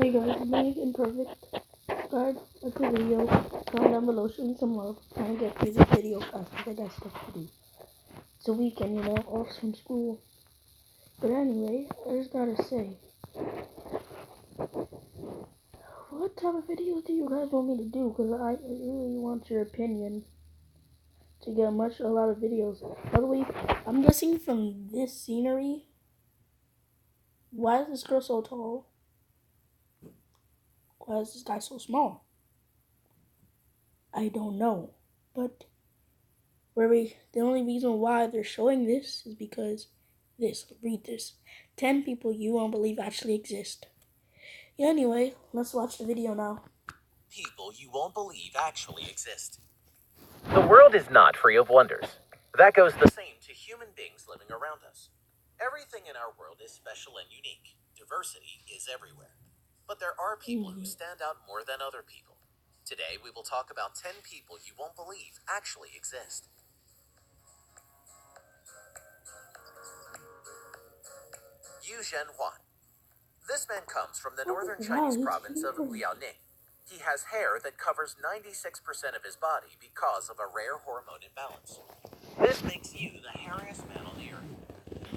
Hey guys, me Imperfect. Subscribe, like the video, comment down below, show me some love. Trying to get music video because I got stuff to do. It's a weekend, off from school. But anyway, I just gotta say, what type of videos do you guys want me to do? Because I really want your opinion to get a lot of videos. By the way, I'm guessing from this scenery, why is this girl so tall? Why is this guy so small? I don't know. But the only reason why they're showing this is because read this. 10 people you won't believe actually exist. Anyway, let's watch the video now. People you won't believe actually exist. The world is not free of wonders. That goes the same to human beings living around us. Everything in our world is special and unique. Diversity is everywhere. But there are people who stand out more than other people. Today, we will talk about 10 people you won't believe actually exist. Yu Zhenhuan. This man comes from the northern Chinese province of Liaoning. He has hair that covers 96% of his body because of a rare hormone imbalance. This makes Yu the hairiest man on the earth.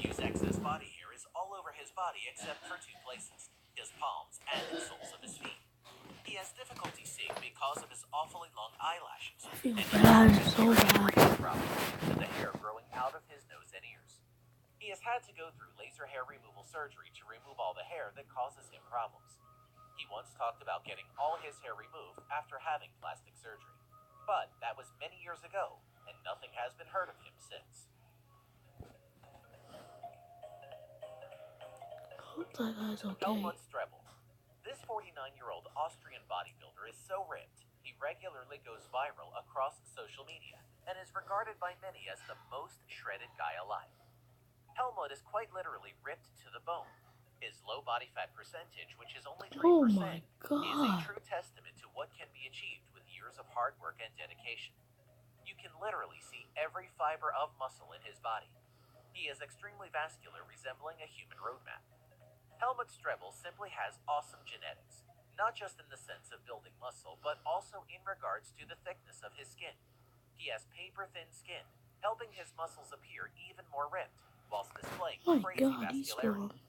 Yu's excess body hair is all over his body except for two places, his palms and the soles of his feet. He has difficulty seeing because of his awfully long eyelashes. I feel bad, so bad. With the hair growing out of his nose and ears. He has had to go through laser hair removal surgery to remove all the hair that causes him problems. He once talked about getting all his hair removed after having plastic surgery. But that was many years ago, and nothing has been heard of him since. Hope that guy's okay. Helmut Strebel. This 49-year-old Austrian bodybuilder is so ripped, he regularly goes viral across social media and is regarded by many as the most shredded guy alive. Helmut is quite literally ripped to the bone. His low body fat percentage, which is only 3%, is a true testament to what can be achieved with years of hard work and dedication. You can literally see every fiber of muscle in his body. He is extremely vascular, resembling a human roadmap. Helmut Strebel simply has awesome genetics, not just in the sense of building muscle, but also in regards to the thickness of his skin. He has paper-thin skin, helping his muscles appear even more ripped, whilst displaying crazy vascularity.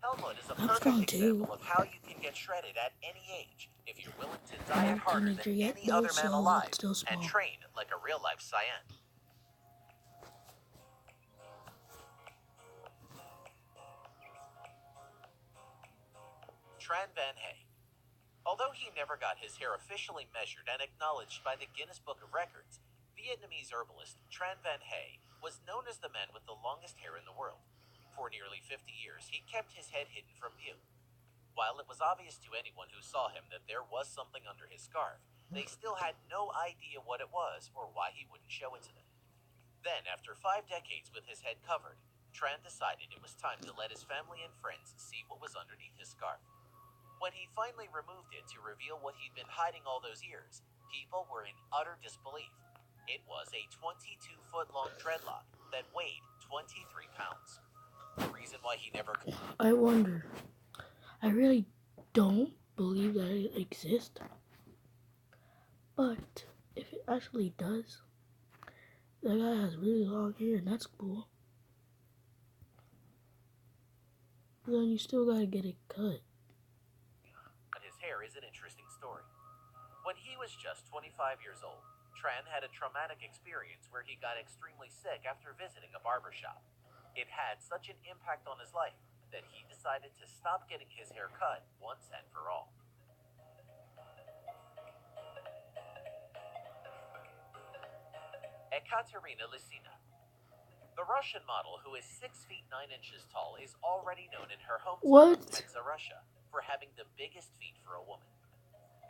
Helmut is a perfect example of how you can get shredded at any age if you're willing to diet harder than any other man alive and train like a real-life Saiyan. Tran Van Hey. Although he never got his hair officially measured and acknowledged by the Guinness Book of Records, Vietnamese herbalist Tran Van Hey was known as the man with the longest hair in the world. For nearly 50 years, he kept his head hidden from view. While it was obvious to anyone who saw him that there was something under his scarf, they still had no idea what it was or why he wouldn't show it to them. Then, after 5 decades with his head covered, Tran decided it was time to let his family and friends see what was underneath his scarf. When he finally removed it to reveal what he'd been hiding all those years, people were in utter disbelief. It was a 22-foot-long dreadlock that weighed 23 pounds. The reason why he never... I wonder. I really don't believe that it exists. But if it actually does, that guy has really long hair and that's cool. But then you still gotta get it cut. His hair is an interesting story. When he was just 25 years old, Tran had a traumatic experience where he got extremely sick after visiting a barber shop. It had such an impact on his life that he decided to stop getting his hair cut once and for all. Ekaterina Lysina. The Russian model, who is 6 feet 9 inches tall, is already known in her hometown of Penza, Russia, for having the biggest feet for a woman.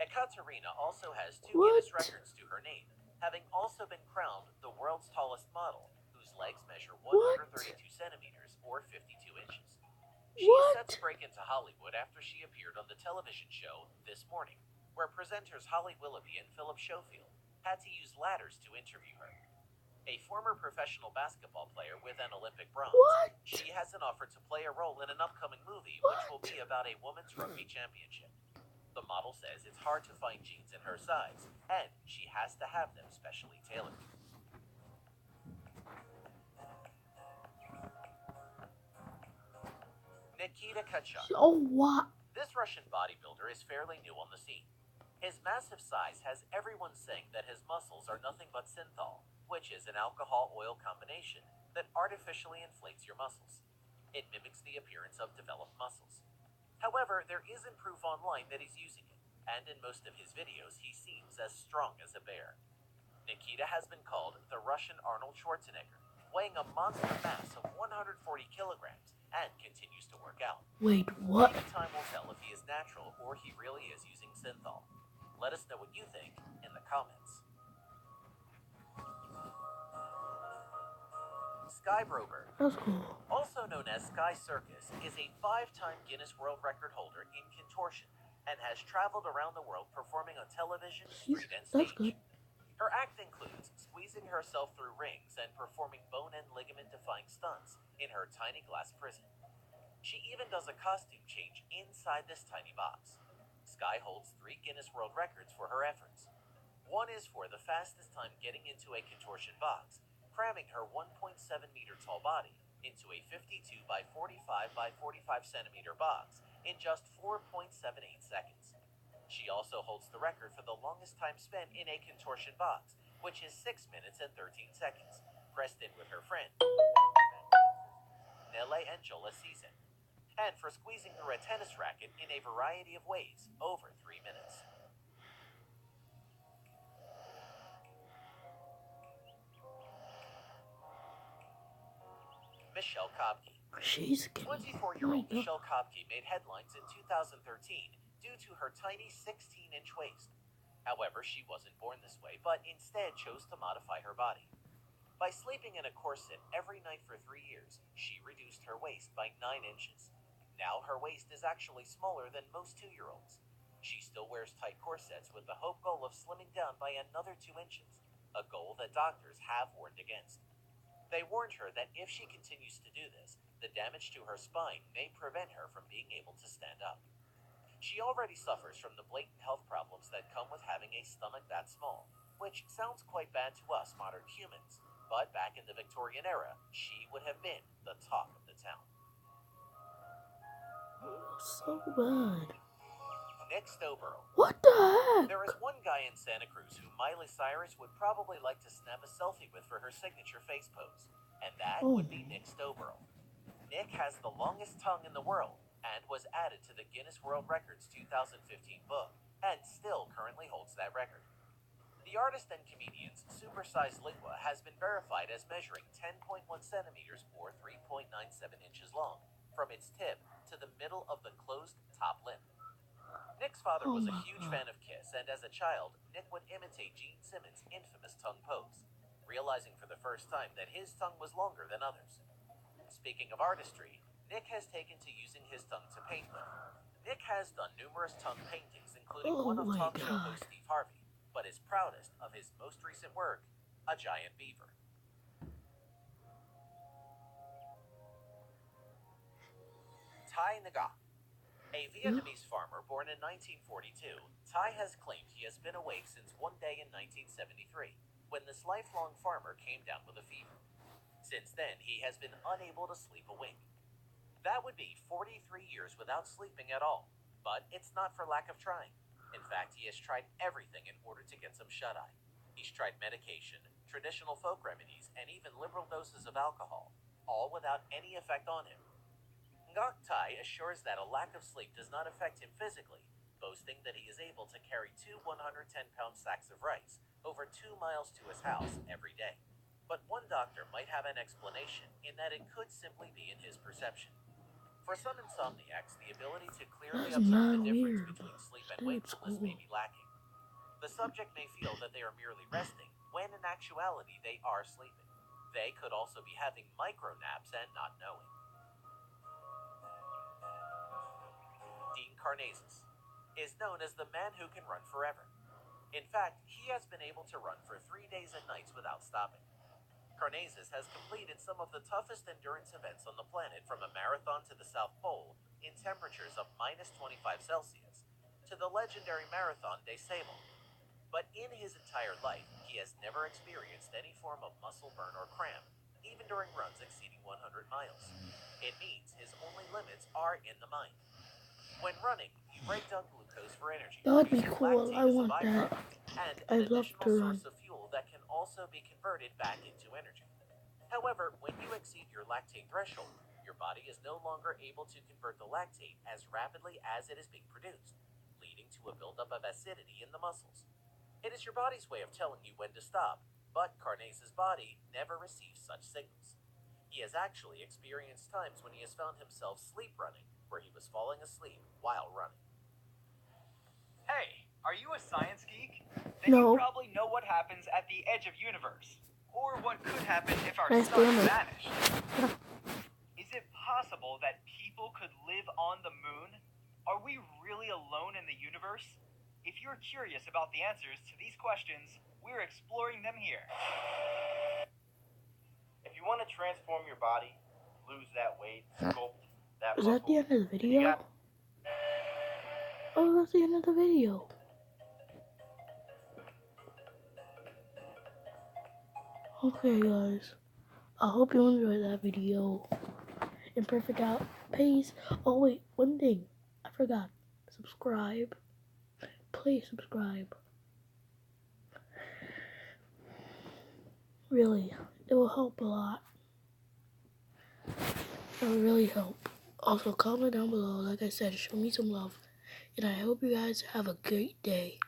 Ekaterina also has 2 Guinness records to her name, having also been crowned the world's tallest model, whose legs measure 132 centimeters or 52 inches. She is set to break into Hollywood after she appeared on the television show This Morning, where presenters Holly Willoughby and Philip Schofield had to use ladders to interview her. A former professional basketball player with an Olympic bronze, she has an offer to play a role in an upcoming movie which will be story about a women's rugby championship. The model says it's hard to find jeans in her size, and she has to have them specially tailored. Nikita Kachuk. Oh, what? This Russian bodybuilder is fairly new on the scene. His massive size has everyone saying that his muscles are nothing but synthol, which is an alcohol oil combination that artificially inflates your muscles. It mimics the appearance of developed muscles. However, there isn't proof online that he's using it, and in most of his videos he seems as strong as a bear. Nikita has been called the Russian Arnold Schwarzenegger, weighing a monster mass of 140 kilograms and continues to work out. Wait, what? Only time will tell if he is natural or he really is using synthol. Let us know what you think in the comments. Sky Broberg, That's cool. also known as Sky Circus, is a 5-time Guinness World Record holder in contortion and has traveled around the world performing on television, street, and That's stage. good. Her act includes squeezing herself through rings and performing bone and ligament-defying stunts in her tiny glass prison. She even does a costume change inside this tiny box. Sky holds 3 Guinness World Records for her efforts. One is for the fastest time getting into a contortion box, cramming her 1.7-meter tall body into a 52 by 45 by 45 centimeter box in just 4.78 seconds. She also holds the record for the longest time spent in a contortion box, which is 6 minutes and 13 seconds, pressed in with her friend, Nele Angel Assisen, and for squeezing through a tennis racket in a variety of ways over 3 minutes. Michelle Kobke. She's getting. 24-year-old Michelle Kobke made headlines in 2013 due to her tiny 16-inch waist. However, she wasn't born this way, but instead chose to modify her body. By sleeping in a corset every night for 3 years, she reduced her waist by 9 inches. Now her waist is actually smaller than most 2-year-olds. She still wears tight corsets with the hope goal of slimming down by another 2 inches, a goal that doctors have warned against. They warned her that if she continues to do this, the damage to her spine may prevent her from being able to stand up. She already suffers from the blatant health problems that come with having a stomach that small, which sounds quite bad to us modern humans, but back in the Victorian era, she would have been the talk of the town. So bad. Nick Stoborough. What the heck? There is one guy in Santa Cruz who Miley Cyrus would probably like to snap a selfie with for her signature face pose, and that would be Nick Stoborough. Nick has the longest tongue in the world and was added to the Guinness World Records 2015 book and still currently holds that record. The artist and comedian's supersized lingua has been verified as measuring 10.1 centimeters or 3.97 inches long from its tip to the middle of the closed top lip. Nick's father was a huge fan of Kiss, and as a child, Nick would imitate Gene Simmons' infamous tongue pose, realizing for the first time that his tongue was longer than others. Speaking of artistry, Nick has taken to using his tongue to paint with. Nick has done numerous tongue paintings, including one of talk show host Steve Harvey, but is proudest of his most recent work, a giant beaver. Thai Nga. A Vietnamese farmer born in 1942, Thai has claimed he has been awake since one day in 1973, when this lifelong farmer came down with a fever. Since then, he has been unable to sleep a wink. That would be 43 years without sleeping at all, but it's not for lack of trying. In fact, he has tried everything in order to get some shut-eye. He's tried medication, traditional folk remedies, and even liberal doses of alcohol, all without any effect on him. Ngoc Thai assures that a lack of sleep does not affect him physically, boasting that he is able to carry 2 110-pound sacks of rice over 2 miles to his house every day. But one doctor might have an explanation in that it could simply be in his perception. For some insomniacs, the ability to clearly observe the difference between sleep and wakefulness may be lacking. The subject may feel that they are merely resting, when in actuality they are sleeping. They could also be having micro naps and not knowing. Dean Karnazes is known as the man who can run forever. In fact, he has been able to run for 3 days and nights without stopping. Karnazes has completed some of the toughest endurance events on the planet, from a marathon to the South Pole, in temperatures of minus 25 Celsius to the legendary Marathon des Sables. But in his entire life, he has never experienced any form of muscle burn or cramp, even during runs exceeding 100 miles. It means his only limits are in the mind. When running, you break down glucose for energy. That would be using cool. lactate I as a want that. byproduct, and an I'd love additional to run. source of fuel that can also be converted back into energy. However, when you exceed your lactate threshold, your body is no longer able to convert the lactate as rapidly as it is being produced, leading to a buildup of acidity in the muscles. It is your body's way of telling you when to stop, but Carnace's body never receives such signals. He has actually experienced times when he has found himself sleep running, where he was falling asleep while running. Hey, are you a science geek? Then No. you probably know what happens at the edge of universe, or what could happen if our Nice sun camera. vanished. Is it possible that people could live on the moon? Are we really alone in the universe? If you're curious about the answers to these questions, we're exploring them here. If you want to transform your body, lose that weight, sculpt that Is that the end of the video? Oh, that's the end of the video. Okay, guys. I hope you enjoyed that video. Imperfect out. Peace. Oh, wait. One thing. I forgot. Subscribe. Please subscribe. Really. It will help a lot. It will really help. Also, comment down below. Like I said, show me some love. And I hope you guys have a great day.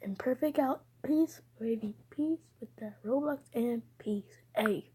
Imperfect out. Peace, baby. Peace with that Roblox and peace. Hey.